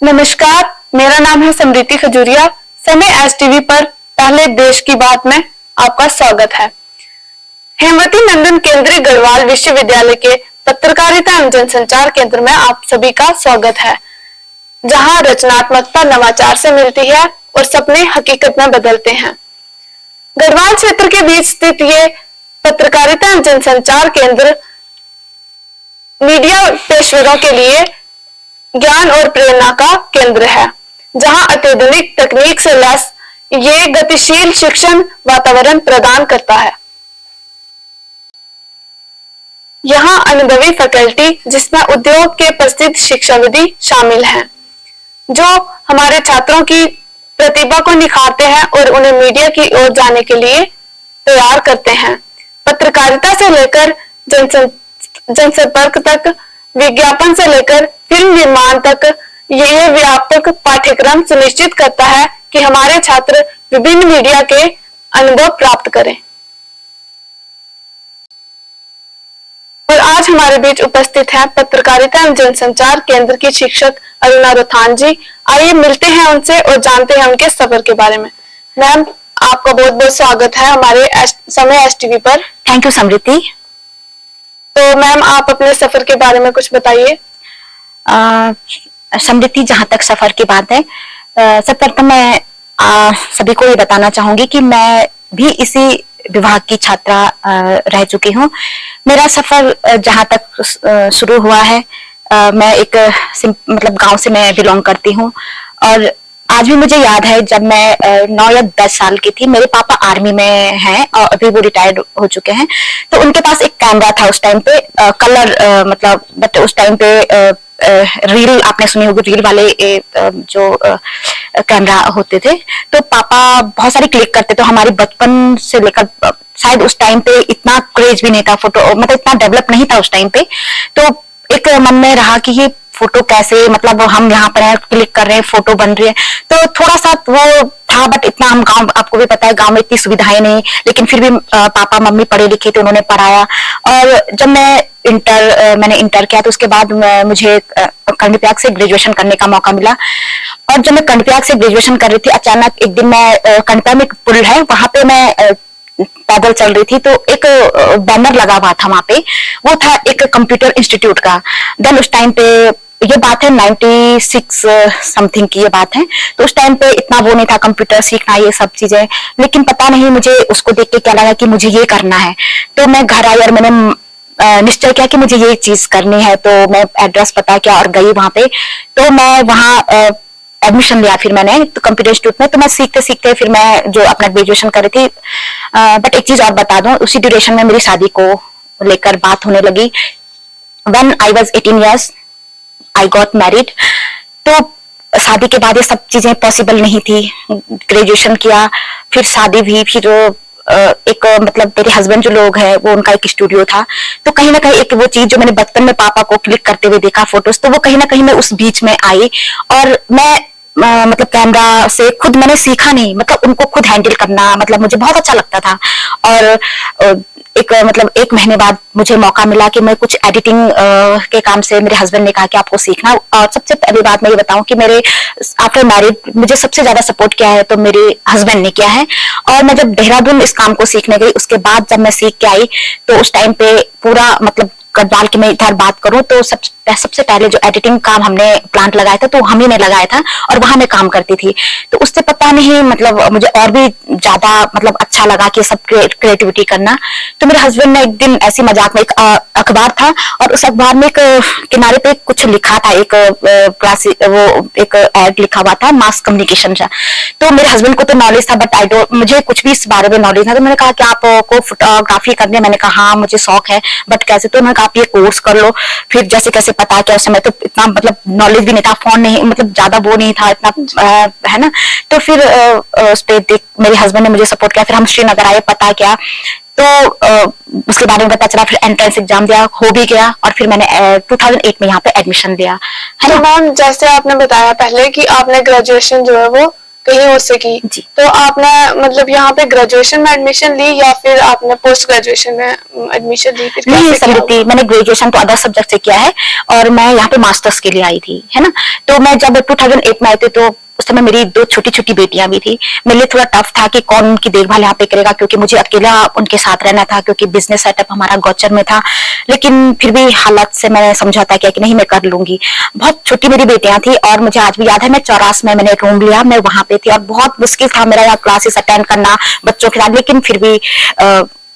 नमस्कार, मेरा नाम है समृति खजूरिया। समय एसटीवी पर पहले देश की बात में आपका स्वागत है। हेमवती नंदन केंद्रीय गढ़वाल विश्वविद्यालय के पत्रकारिता एवं जनसंचार केंद्र में आप सभी का स्वागत है, जहां रचनात्मकता नवाचार से मिलती है और सपने हकीकत में बदलते हैं। गढ़वाल क्षेत्र के बीच स्थित ये पत्रकारिता एवं जनसंचार केंद्र मीडिया पेशेवरों के लिए ज्ञान और प्रेरणा का केंद्र है, जहां अत्याधुनिक तकनीक से लैस ये गतिशील शिक्षण वातावरण प्रदान करता है। यहाँ अनुभवी फैकल्टी, जिसमें उद्योग के प्रसिद्ध शिक्षाविदी शामिल हैं, जो हमारे छात्रों की प्रतिभा को निखारते हैं और उन्हें मीडिया की ओर जाने के लिए तैयार करते हैं। पत्रकारिता से लेकर जनसंपर्क तक, विज्ञापन से लेकर फिल्म निर्माण तक यह व्यापक पाठ्यक्रम सुनिश्चित करता है कि हमारे छात्र विभिन्न मीडिया के अनुभव प्राप्त करें। और आज हमारे बीच उपस्थित हैं पत्रकारिता एवं जनसंचार केंद्र की शिक्षक अरुणा रोथान जी। आइए मिलते हैं उनसे और जानते हैं उनके सफर के बारे में। मैम, आपका बहुत बहुत स्वागत है हमारे समय एसटीवी पर। थैंक यू समृति। तो मैम, आप अपने सफर के बारे में कुछ बताइए। समृति, जहां तक सफर की बात है, सबसे प्रथम मैं सभी को ये बताना चाहूंगी कि मैं भी इसी विभाग की छात्रा रह चुकी हूँ। मेरा सफर जहां तक शुरू हुआ है, मैं एक मतलब गांव से मैं बिलोंग करती हूँ और आज भी मुझे याद है जब मैं 9 या 10 साल की थी। मेरे पापा आर्मी में हैं और अभी वो रिटायर्ड हो चुके हैं, तो उनके पास एक कैमरा था उस टाइम पे, कलर मतलब, बट उस टाइम पे रील, आपने सुनी होगी रील वाले जो कैमरा होते थे। तो पापा बहुत सारी क्लिक करते, तो हमारे बचपन से लेकर शायद उस टाइम पे इतना क्रेज भी नहीं था फोटो, मतलब इतना डेवलप नहीं था उस टाइम पे। तो एक मन में रहा कि ये फोटो कैसे, मतलब हम यहाँ पर हैं, क्लिक कर रहे हैं, फोटो बन रही है। तो थोड़ा सा वो था, बट इतना हम गांव, आपको भी पता है गांव में इतनी सुविधाएं नहीं, लेकिन फिर भी पापा मम्मी पढ़े लिखे थे, उन्होंने पढ़ाया। और जब मैंने इंटर किया, तो उसके बाद मुझे कर्णप्रयाग से ग्रेजुएशन करने का मौका मिला। और जब मैं कर्णप्रयाग से ग्रेजुएशन कर रही थी, अचानक एक दिन मैं कर्णप्रयाग में एक पुल है, वहां पे मैं पैदल चल रही थी, तो एक बैनर लगा हुआ था वहां पे, वो था एक कंप्यूटर इंस्टीट्यूट का। देन उस टाइम पे, ये बात है 96 समथिंग की ये बात है, तो उस टाइम पे इतना वो नहीं था कंप्यूटर सीखना, ये सब चीजें। लेकिन पता नहीं मुझे उसको देख के क्या लगा कि मुझे ये करना है। तो मैं घर आई और मैंने निश्चय किया कि मुझे ये चीज करनी है। तो मैं एड्रेस पता किया और गई वहां पे। तो मैं वहां एडमिशन लिया फिर मैंने, तो कंप्यूटर इंस्टीट्यूट में। तो मैं सीखते सीखते फिर मैं जो अपना ग्रेजुएशन कर रही थी, बट एक चीज और बता दूं, उसी ड्यूरेशन में मेरी शादी को लेकर बात होने लगी। When I was 18 years, I got married। तो शादी के बाद ये सब चीजें पॉसिबल नहीं थी। ग्रेजुएशन किया, फिर शादी भी, फिर एक मतलब मेरे हस्बैंड जो लोग हैं, वो उनका एक स्टूडियो था। तो कहीं ना कहीं एक वो चीज जो मैंने बचपन में पापा को क्लिक करते हुए देखा फोटोज, तो वो कहीं ना कहीं मैं उस बीच में आई। और मैं मतलब कैमरा से खुद मैंने सीखा नहीं, मतलब उनको खुद हैंडल करना, मतलब मुझे बहुत अच्छा लगता था। और मतलब 1 महीने बाद मुझे मौका मिला कि मैं कुछ एडिटिंग के काम से, मेरे हस्बैंड ने कहा कि आपको सीखना। और सबसे पहली बात मैं ये बताऊं कि मेरे आफ्टर मैरिड मुझे सबसे ज्यादा सपोर्ट किया है तो मेरे हस्बैंड ने किया है। और मैं जब देहरादून इस काम को सीखने गई, उसके बाद जब मैं सीख के आई, तो उस टाइम पे पूरा मतलब गढ़वाल की मैं इधर बात करूं तो सबसे पहले जो एडिटिंग काम हमने प्लांट लगाया था, तो हम ही ने लगाया था और वहां मैं काम करती थी। तो उससे पता नहीं, मतलब मुझे और भी ज्यादा मतलब अच्छा लगा कि सब क्रिएटिविटी करना। तो मेरे हस्बैंड ने एक दिन ऐसी मजाक में, एक अखबार था और उस अखबार में एक किनारे पे कुछ लिखा था, एक वो एक एड लिखा हुआ था, मास कम्युनिकेशन का। तो मेरे हस्बैंड को तो नॉलेज था, बट मुझे कुछ भी इस बारे में नॉलेज था। तो मैंने कहा कि आपको फोटोग्राफी करनी है? मैंने कहा हाँ मुझे शौक है, बट कैसे? तो उन्होंने कहा आप ये कोर्स कर लो। फिर जैसे कैसे पता किया, उस समय तो इतना मतलब नॉलेज भी नहीं था, फोन नहीं, मतलब ज्यादा वो नहीं था इतना, है ना। तो फिर उस पे मेरे हस्बैंड ने मुझे सपोर्ट किया। फिर हम श्रीनगर आए, पता किया, तो उसके बारे में पता चला। फिर एंट्रेंस एग्जाम दिया, हो भी गया, और फिर मैंने 2008 में यहाँ पे एडमिशन लिया, है ना। मैम, जैसे आपने बताया पहले कि आपने ग्रेजुएशन जो है वो कहीं और से की। जी। तो आपने मतलब यहाँ पे ग्रेजुएशन में एडमिशन ली या फिर आपने पोस्ट ग्रेजुएशन में एडमिशन ली, फिर नहीं कैसे किया? समृति, मैंने ग्रेजुएशन तो अदर सब्जेक्ट से किया है और मैं यहाँ पे मास्टर्स के लिए आई थी, है ना। तो मैं जब 2008 में आई थी तो उस समय मेरी 2 छोटी छोटी बेटियां भी थी। मेरे लिए थोड़ा टफ था कि कौन उनकी देखभाल यहाँ पे करेगा, क्योंकि मुझे अकेला उनके साथ रहना था, क्योंकि बिजनेस सेटअप हमारा गौचर में था। लेकिन फिर भी हालात से मैंने समझौता किया कि नहीं, मैं कर लूंगी। बहुत छोटी मेरी बेटियां थी और मुझे आज भी याद है, मैं चौरास में मैंने रूम लिया, मैं वहां पे थी और बहुत मुश्किल था मेरा यहाँ क्लासेस अटेंड करना बच्चों के साथ, लेकिन फिर भी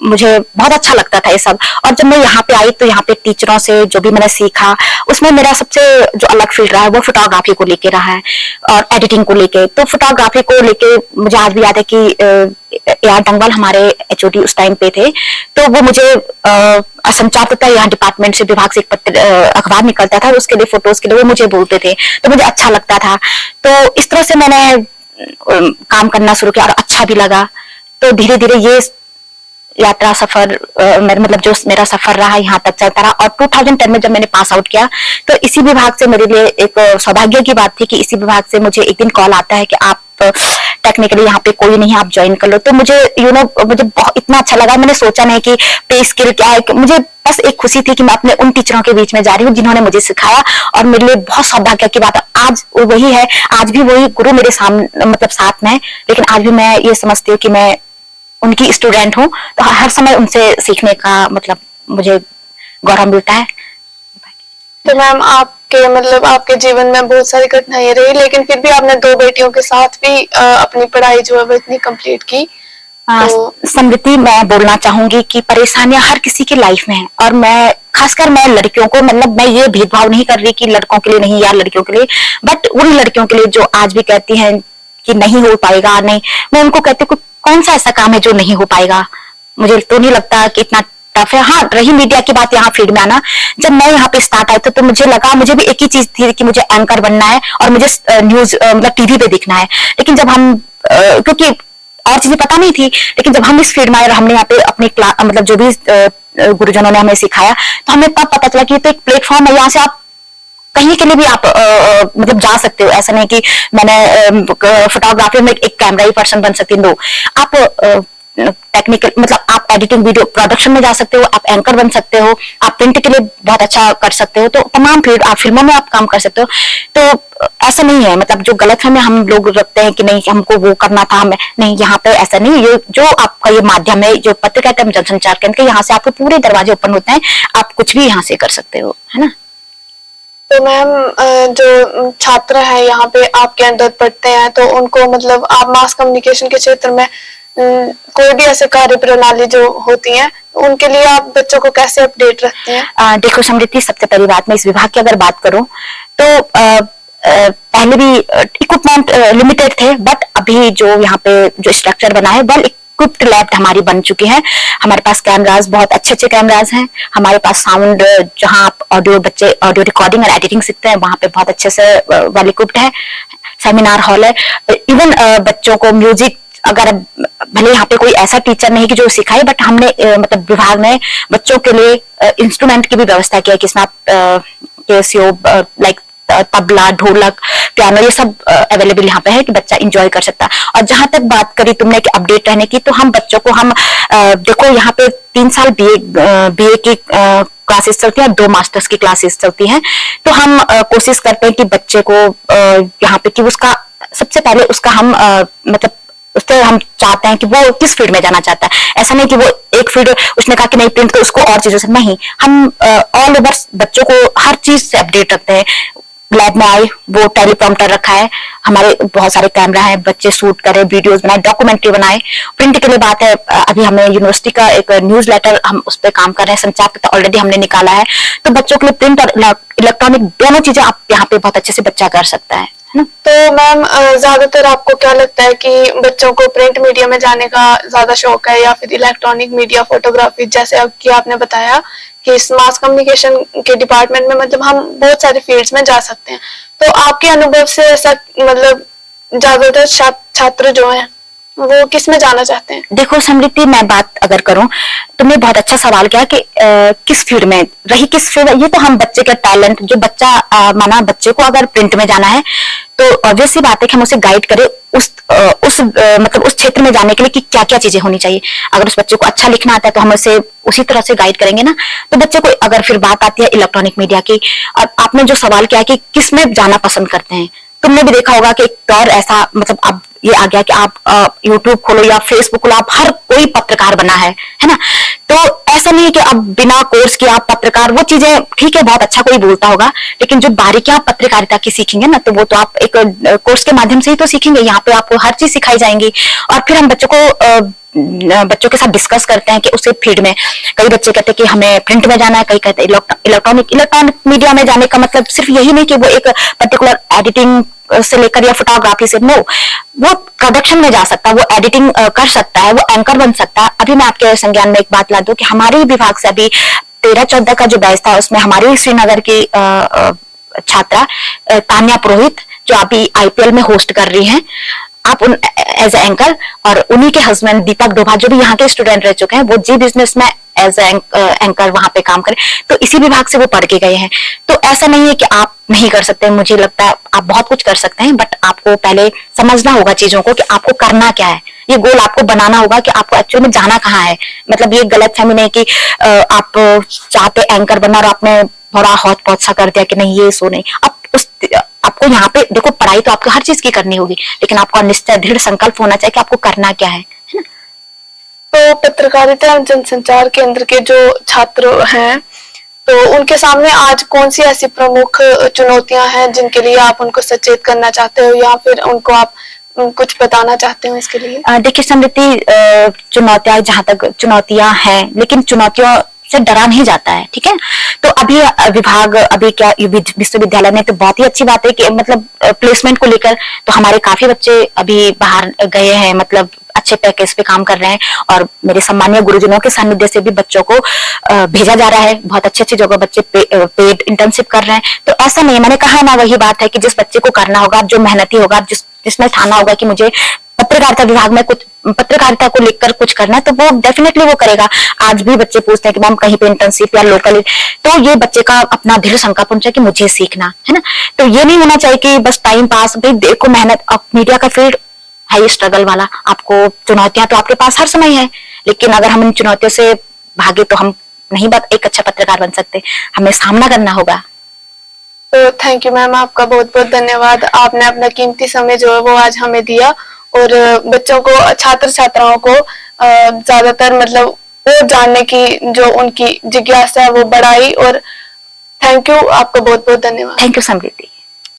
मुझे बहुत अच्छा लगता था ये सब। और जब मैं यहाँ पे आई तो यहाँ पे टीचरों से जो भी मैंने सीखा, उसमें मेरा सबसे जो अलग फील्ड रहा है वो फोटोग्राफी को लेके रहा है और एडिटिंग को लेके। तो फोटोग्राफी को लेके मुझे आज भी याद है कि AR डंगवाल हमारे HOD उस टाइम पे थे, तो वो मुझे संचार तथा यहाँ डिपार्टमेंट से, विभाग से एक पत्र अखबार निकलता था, उसके लिए फोटोज के लिए वो मुझे बोलते थे, तो मुझे अच्छा लगता था। तो इस तरह से मैंने काम करना शुरू किया और अच्छा भी लगा। तो धीरे धीरे ये यात्रा सफर मतलब जो मेरा सफर रहा यहाँ तक चलता रहा। और 2010 में जब मैंने पास आउट किया तो इसी विभाग से मेरे लिए एक सौभाग्य की बात थी कि इसी विभाग से मुझे एक दिन कॉल आता है कि आप टेक्निकली यहाँ पे कोई नहीं, आप ज्वाइन कर लो। तो मुझे मुझे बहुत इतना अच्छा लगा। मैंने सोचा नहीं कि पे स्किल क्या है, मुझे बस एक खुशी थी कि मैं अपने उन टीचरों के बीच में जा रही हूँ जिन्होंने मुझे सिखाया, और मेरे लिए बहुत सौभाग्य की बात है। आज वही है, आज भी वही गुरु मेरे सामने मतलब साथ में है, लेकिन आज भी मैं ये समझती हूँ कि मैं उनकी स्टूडेंट हूँ, तो हर समय उनसे सीखने का मतलब मुझे गौरव मिलता है। तो मैम आपके मतलब आपके जीवन में बहुत सारी कठिनाइयां रही, लेकिन फिर भी आपने 2 बेटियों के साथ भी अपनी पढ़ाई जो है वो इतनी कंप्लीट की। तो समृति, मैं बोलना चाहूंगी कि परेशानियां हर किसी की लाइफ में है, और मैं खासकर मैं लड़कियों को, मतलब मैं ये भेदभाव नहीं कर रही कि लड़कों के लिए नहीं या लड़कियों के लिए, बट उन लड़कियों के लिए जो आज भी कहती हैं कि नहीं हो पाएगा, नहीं, मैं उनको कहती हूँ कौन सा ऐसा काम है जो नहीं हो पाएगा। मुझे तो नहीं लगता कि इतना टफ है। हाँ, रही मीडिया की बात, यहाँ फील्ड में आना, जब मैं यहाँ पे स्टार्ट आई तो मुझे लगा, मुझे भी एक ही चीज थी कि मुझे एंकर बनना है और मुझे न्यूज मतलब टीवी पे दिखना है। लेकिन जब हम क्योंकि और चीजें पता नहीं थी, लेकिन जब हम इस फील्ड में आए और हमने यहाँ पे अपने मतलब जो भी गुरुजनों ने हमें सिखाया, तो हमें तब पता चला कि ये तो एक प्लेटफॉर्म है, यहाँ से आप कहीं के लिए भी आप मतलब जा सकते हो। ऐसा नहीं कि मैंने फोटोग्राफी में एक कैमरा ही पर्सन बन सकती, नो, आप टेक्निकल मतलब आप एडिटिंग वीडियो प्रोडक्शन में जा सकते हो, आप एंकर बन सकते हो, आप प्रिंट के लिए बहुत अच्छा कर सकते हो, तो तमाम फील्ड, आप फिल्मों में आप काम कर सकते हो। तो ऐसा नहीं है, मतलब जो गलत है में हम लोग रखते हैं कि नहीं हमको वो करना था, हमें नहीं, यहाँ पे ऐसा नहीं। ये जो आपका ये माध्यम है, जो पत्रकारिता एवं जनसंचार केंद्र, यहाँ से आपके पूरे दरवाजे ओपन होते हैं, आप कुछ भी यहाँ से कर सकते हो, है ना। तो मैम जो छात्र हैं यहाँ पे आपके अंदर पढ़ते हैं, तो उनको मतलब आप मास कम्युनिकेशन के क्षेत्र में कोई भी ऐसे कार्य प्रणाली जो होती है, उनके लिए आप बच्चों को कैसे अपडेट रखते हैं? देखो समृति, सबसे पहली बात, मैं इस विभाग की अगर बात करूं तो पहले भी इक्विपमेंट लिमिटेड थे, बट अभी जो यहाँ पे जो स्ट्रक्चर बना है, वेल इक्विप्ड लैब हमारी बन चुकी है। हमारे पास कैमराज, बहुत अच्छे अच्छे कैमराज हैं। हमारे पास साउंड, जहाँ आप बच्चे ऑडियो रिकॉर्डिंग और एडिटिंग सीखते हैं, वहाँ पे बहुत अच्छे से वेल इक्विप्ड है। सेमिनार हॉल है। इवन बच्चों को म्यूजिक, अगर भले यहाँ पे कोई ऐसा टीचर नहीं कि जो सिखाए, बट हमने मतलब विभाग ने बच्चों के लिए इंस्ट्रूमेंट की भी व्यवस्था किया है, किसमें आप कैसियो, लाइक तबला, ढोलक, पियानो, ये सब अवेलेबल यहाँ पे है कि बच्चा एंजॉय कर सकता है। और जहां तक बात करी तुमने कि अपडेट रहने की, तो हम बच्चों को हम देखो यहाँ पे 3 साल बीए की क्लासेस चलती हैं, 2 मास्टर्स की क्लासेस चलती हैं। तो हम कोशिश करते हैं कि बच्चे को यहाँ पे कि उसका सबसे पहले उसका हम मतलब उससे हम चाहते हैं कि वो किस फील्ड में जाना चाहता है। ऐसा नहीं कि वो एक फील्ड उसने कहा कि नहीं प्रिंट, तो उसको और चीजों से नहीं, हम ऑल ओवर बच्चों को हर चीज से अपडेट रखते हैं। लैब में आए, वो टेलीप्रॉम्प्टर रखा है, हमारे बहुत सारे कैमरा है, बच्चे शूट करें, वीडियोस बनाए, डॉक्यूमेंट्री बनाए। प्रिंट के लिए बात है, अभी हमें यूनिवर्सिटी का एक न्यूज लेटर हम उस पर काम कर रहे हैं, संचार पत्र ऑलरेडी हमने निकाला है। तो बच्चों के लिए प्रिंट और इलेक्ट्रॉनिक दोनों चीजें आप यहाँ पे बहुत अच्छे से बच्चा कर सकता है ना। तो मैम ज्यादातर आपको क्या लगता है कि बच्चों को प्रिंट मीडिया में जाने का ज्यादा शौक है या फिर इलेक्ट्रॉनिक मीडिया, फोटोग्राफी, जैसे अब कि आपने बताया कि इस मास कम्युनिकेशन के डिपार्टमेंट में मतलब हम बहुत सारे फील्ड्स में जा सकते हैं। तो आपके अनुभव से ऐसा मतलब ज्यादातर छात्र जो हैं वो किस में जाना चाहते हैं? देखो समृद्धि, मैं बात अगर करूं, तुमने बहुत अच्छा सवाल किया कि किस फील्ड में रही, किस फील्ड, ये तो हम बच्चे के टैलेंट, जो बच्चा माना बच्चे को अगर प्रिंट में जाना है तो ऑब्वियस सी बात है कि हम उसे गाइड करें मतलब उस क्षेत्र में जाने के लिए कि क्या क्या चीजें होनी चाहिए। अगर उस बच्चे को अच्छा लिखना आता है तो हम उसे उसी तरह से गाइड करेंगे ना। तो बच्चे को अगर फिर बात आती है इलेक्ट्रॉनिक मीडिया की, और आपने जो सवाल किया कि किस में जाना पसंद करते हैं, तुमने भी देखा होगा कि एक दौर ऐसा मतलब अब ये आ गया कि आप यूट्यूब खोलो या फेसबुक खोलो, आप हर कोई पत्रकार बना है ना। तो ऐसा नहीं है कि अब बिना कोर्स के आप पत्रकार, वो चीजें ठीक है, बहुत अच्छा कोई बोलता होगा, लेकिन जो बारीकियां पत्रकारिता की सीखेंगे ना, तो वो तो आप एक कोर्स के माध्यम से ही तो सीखेंगे। यहाँ पे आपको हर चीज सिखाई जाएंगी, और फिर हम बच्चों के साथ डिस्कस करते हैं कि उसे फील्ड में, कई बच्चे कहते हैं कि हमें प्रिंट में जाना है, कई कहते हैं इलेक्ट्रॉनिक मीडिया में जाने का मतलब सिर्फ यही नहीं कि वो एक पर्टिकुलर एडिटिंग से लेकर या फोटोग्राफी से, नो, वो प्रोडक्शन में जा सकता है, वो एडिटिंग कर सकता है, वो एंकर बन सकता है। अभी मैं आपके संज्ञान में एक बात ला दूं कि हमारे विभाग से अभी 13-14 का जो बैच था, उसमें हमारी श्रीनगर की छात्रा तान्या पुरोहित, जो अभी IPL में होस्ट कर रही हैं, आप उन एज ए एंकर, और उन्हीं के हस्बैंड दीपक डोभा जो भी यहाँ के स्टूडेंट रह चुके हैं, वो जी बिजनेस में एज एंकर वहां पे काम करें, तो इसी विभाग से वो पढ़ के गए हैं। तो ऐसा नहीं है कि आप नहीं कर सकते, मुझे लगता है आप बहुत कुछ कर सकते हैं, बट आपको पहले समझना होगा चीजों को कि आपको करना क्या है। ये गोल आपको बनाना होगा कि आपको एक्चुअल में जाना कहाँ है। मतलब ये गलत फहमी नहीं कि आप चाहते एंकर बनना और आपने थोड़ा हौच पौच सा कर दिया कि नहीं ये सो नहीं। आपको यहाँ पे देखो, पढ़ाई तो आपको हर चीज की करनी होगी, लेकिन आपका निश्चय दृढ़ संकल्प होना चाहिए कि आपको करना क्या है ना। तो पत्रकारिता एवं जनसंचार केंद्र के जो छात्र हैं, तो उनके सामने आज कौन सी ऐसी प्रमुख चुनौतियां हैं जिनके लिए आप उनको सचेत करना चाहते हो, या फिर उनको आप कुछ बताना चाहते हो इसके लिए? देखिए समृद्धि, चुनौतियां, जहां तक चुनौतियां हैं, लेकिन चुनौतियों से डरा नहीं जाता है, ठीक है। तो अभी विभाग, अभी क्या विश्वविद्यालय ने, तो बहुत ही अच्छी बात है कि मतलब प्लेसमेंट को लेकर तो हमारे काफी बच्चे अभी बाहर गए हैं, मतलब अच्छे पैकेज पे काम कर रहे हैं, और मेरे सम्मानीय गुरुजनों के सानिध्य से भी बच्चों को भेजा जा रहा है। बहुत अच्छी अच्छी जगह बच्चे पेड इंटर्नशिप कर रहे हैं। तो ऐसा नहीं, मैंने कहा ना, वही बात है कि जिस बच्चे को करना होगा, जो मेहनती होगा, जिसने ठाना होगा कि मुझे पत्रकारिता विभाग में कुछ, पत्रकारिता को लेकर कुछ करना है, तो वो डेफिनेटली वो करेगा। आज भी बच्चे पूछते हैं कि मैम कहीं पे इंटर्नशिप या लोकल, तो ये बच्चे का अपना दृढ़ संकल्प होना चाहिए कि मुझे सीखना है ना। तो ये नहीं होना चाहिए कि बस टाइम पास, भाई देखो मेहनत, अब मीडिया का फील्ड है ये स्ट्रगल वाला, आपको चुनौतियां तो आपके पास हर समय है, लेकिन अगर हम इन चुनौतियों से भागे तो हम नहीं एक अच्छा पत्रकार बन सकते, हमें सामना करना होगा। तो थैंक यू मैम, आपका बहुत बहुत धन्यवाद। आपने अपना कीमती समय जो है वो आज हमें दिया, और बच्चों को, छात्र छात्राओं को ज्यादातर मतलब वो जानने की जो उनकी जिज्ञासा है वो बढ़ाई। और थैंक यू, आपका बहुत बहुत धन्यवाद। Thank you Samriddhi.